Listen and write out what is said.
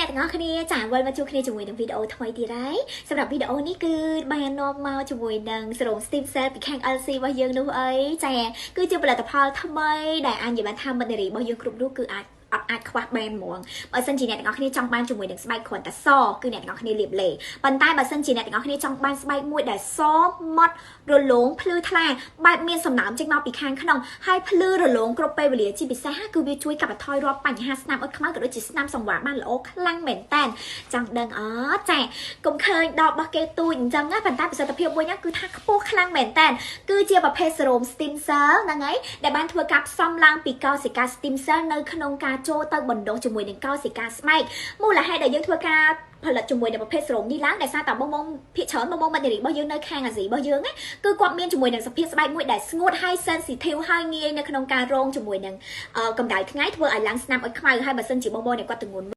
អ្នកទាំងអស់គ្នាចាវិលមកជួបគ្នាជាមួយនឹងវីដេអូថ្មីទៀតហើយសម្រាប់វីដេអូនេះគឺបាននាំមកជាមួយនឹងសេរ៉ូម Stem Cell ពីខាង LC របស់យើងនោះអីចាគឺជាផលិតផលថ្មីដែលអាចនិយាយបានថាមិត្តនារីរបស់យើងគ្រប់រូបគឺអាចខ្វះបានហ្មងបើសិនជាអ្នកទាំងអស់គ្នាចង់បានជាមួយនឹងស្បែកគ្រាន់តែសគឺអ្នកទាំងអស់គ្នាលាបលេប៉ុន្តែបើសិនជាអ្នកទាំងអស់គ្នាចង់បានស្បែកមួយដែលសម៉ត់រលោងភ្លឺថ្លាបែបមានសំណើមចេញមកពីខាងក្នុងហើយភ្លឺរលោងគ្រប់ពេលវេលាជាពិសេសគឺវាជួយកាត់បន្ថយរាល់បញ្ហាស្នាមអុចខ្មៅក៏ដូចជាស្នាមសង្វារបានល្អខ្លាំងមែនតើចង់ដឹងអត់ចាកុំឃើញដបរបស់គេទូចអញ្ចឹងណាប៉ុន្តែប្រសិទ្ធភាពវិញគឺថាខ្ពស់ខ្លាំងមែនតើគឺជាប្រភេទ Serum Stem Cell ហ្នឹងហើយដែលបានធ្វើការផ្សំឡើងពីកោសិកា Stem Cell នៅក្នុងការចូលទៅបណ្ដុះជាមួយនឹងកោសិកាស្បែកមូលហេតុដែលយើងធ្វើការផលិតជាមួយនឹងប្រភេទសេរ៉ូមនេះឡើងដោយសារតែបងភាគច្រើនបងមិត្តនារីរបស់យើងនៅខាងអាស៊ីរបស់យើងគឺគាត់មានជាមួយនឹងសភាពស្បែកមួយដែលស្ងួតហើយ sensitive ហើយងាយនៅក្នុងការរងជាមួយនឹងកម្ដៅថ្ងៃធ្វើឲ្យឡើងស្នាមអុចខ្មៅហើយបើសិនជាបងអ្នកគាត់ទម្ងន់